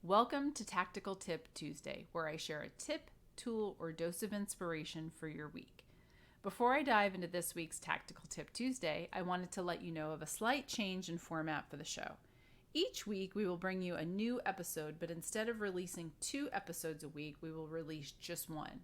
Welcome to Tactical Tip Tuesday, where I share a tip, tool, or dose of inspiration for your week. Before I dive into this week's Tactical Tip Tuesday, I wanted to let you know of a slight change in format for the show. Each week, we will bring you a new episode, but instead of releasing 2 episodes a week, we will release just one.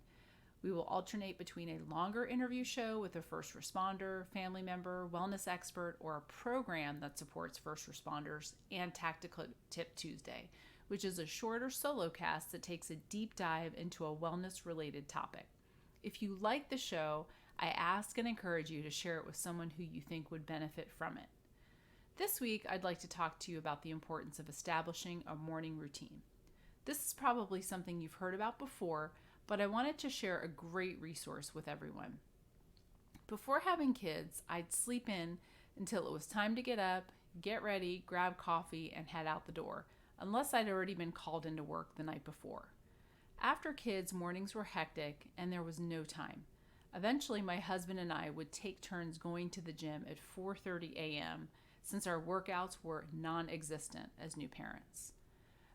We will alternate between a longer interview show with a first responder, family member, wellness expert, or a program that supports first responders, and Tactical Tip Tuesday, which is a shorter solo cast that takes a deep dive into a wellness-related topic. If you like the show, I ask and encourage you to share it with someone who you think would benefit from it. This week, I'd like to talk to you about the importance of establishing a morning routine. This is probably something you've heard about before, but I wanted to share a great resource with everyone. Before having kids, I'd sleep in until it was time to get up, get ready, grab coffee, and head out the door, unless I'd already been called into work the night before. After kids, mornings were hectic and there was no time. Eventually, my husband and I would take turns going to the gym at 4:30 a.m. since our workouts were non-existent as new parents.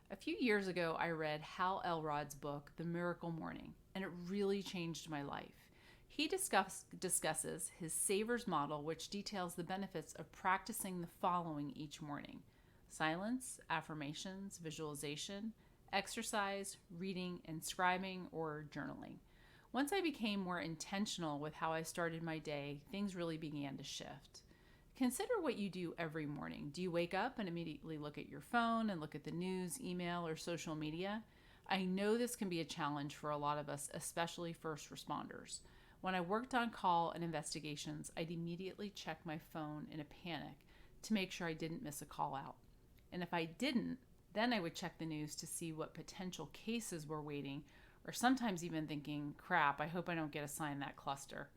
A few years ago, I read Hal Elrod's book, The Miracle Morning, and it really changed my life. He discusses his Savers model, which details the benefits of practicing the following each morning: silence, affirmations, visualization, exercise, reading, and scribing or journaling. Once I became more intentional with how I started my day, things really began to shift. Consider what you do every morning. Do you wake up and immediately look at your phone and look at the news, email, or social media? I know this can be a challenge for a lot of us, especially first responders. When I worked on call and investigations, I'd immediately check my phone in a panic to make sure I didn't miss a call out. And if I didn't, then I would check the news to see what potential cases were waiting, or sometimes even thinking, crap, I hope I don't get assigned that cluster.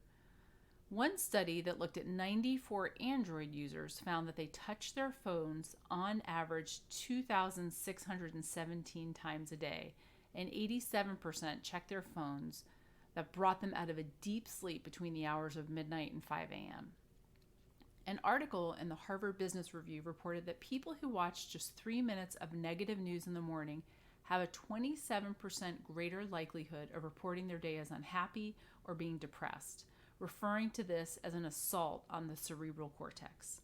One study that looked at 94 Android users found that they touched their phones on average 2,617 times a day, and 87% checked their phones that brought them out of a deep sleep between the hours of midnight and 5 a.m. An article in the Harvard Business Review reported that people who watch just 3 minutes of negative news in the morning have a 27% greater likelihood of reporting their day as unhappy or being depressed, referring to this as an assault on the cerebral cortex.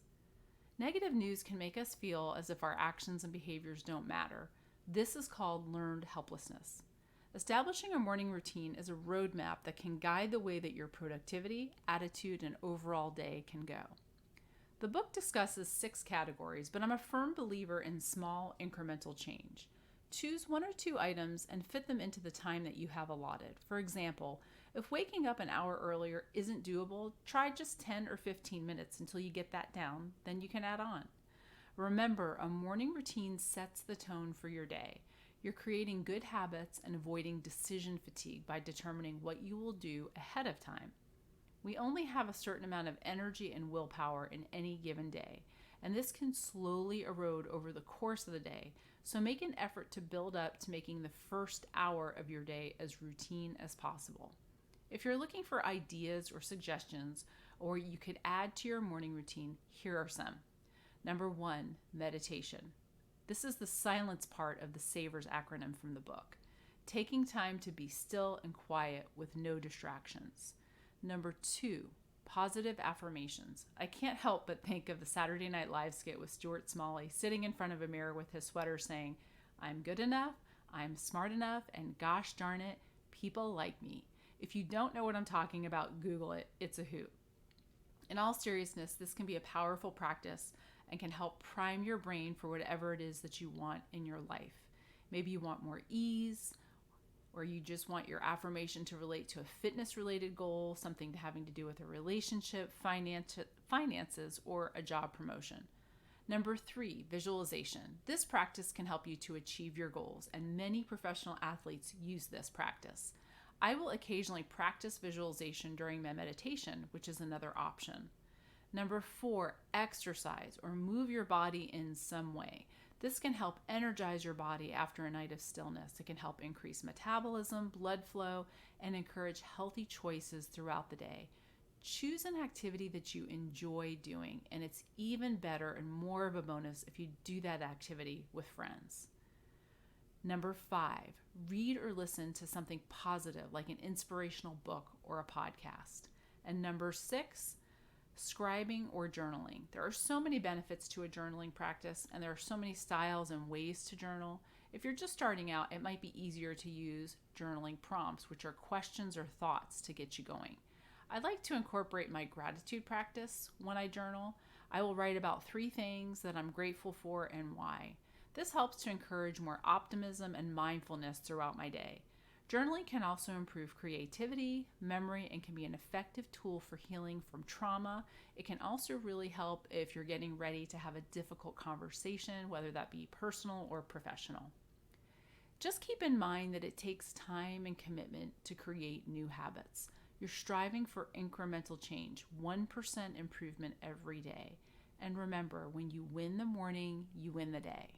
Negative news can make us feel as if our actions and behaviors don't matter. This is called learned helplessness. Establishing a morning routine is a roadmap that can guide the way that your productivity, attitude, and overall day can go. The book discusses 6 categories, but I'm a firm believer in small, incremental change. Choose 1 or 2 items and fit them into the time that you have allotted. For example, if waking up an hour earlier isn't doable, try just 10 or 15 minutes until you get that down, then you can add on. Remember, a morning routine sets the tone for your day. You're creating good habits and avoiding decision fatigue by determining what you will do ahead of time. We only have a certain amount of energy and willpower in any given day, and this can slowly erode over the course of the day, so make an effort to build up to making the first hour of your day as routine as possible. If you're looking for ideas or suggestions, or you could add to your morning routine, here are some. Number 1, meditation. This is the silence part of the SAVERS acronym from the book. Taking time to be still and quiet with no distractions. Number 2, positive affirmations. I can't help but think of the Saturday Night Live skit with Stuart Smalley sitting in front of a mirror with his sweater saying, "I'm good enough, I'm smart enough, and gosh darn it, people like me." If you don't know what I'm talking about, Google it. It's a hoot. In all seriousness, this can be a powerful practice and can help prime your brain for whatever it is that you want in your life. Maybe you want more ease, or you just want your affirmation to relate to a fitness-related goal, something having to do with a relationship, finances, or a job promotion. Number 3, visualization. This practice can help you to achieve your goals, and many professional athletes use this practice. I will occasionally practice visualization during my meditation, which is another option. Number 4, exercise or move your body in some way. This can help energize your body after a night of stillness. It can help increase metabolism, blood flow, and encourage healthy choices throughout the day. Choose an activity that you enjoy doing, and it's even better and more of a bonus if you do that activity with friends. Number 5, read or listen to something positive like an inspirational book or a podcast. And number 6, scribing or journaling. There are so many benefits to a journaling practice, and there are so many styles and ways to journal. If you're just starting out, it might be easier to use journaling prompts, which are questions or thoughts to get you going. I like to incorporate my gratitude practice when I journal. I will write about 3 things that I'm grateful for and why. This helps to encourage more optimism and mindfulness throughout my day. Journaling can also improve creativity, memory, and can be an effective tool for healing from trauma. It can also really help if you're getting ready to have a difficult conversation, whether that be personal or professional. Just keep in mind that it takes time and commitment to create new habits. You're striving for incremental change, 1% improvement every day. And remember, when you win the morning, you win the day.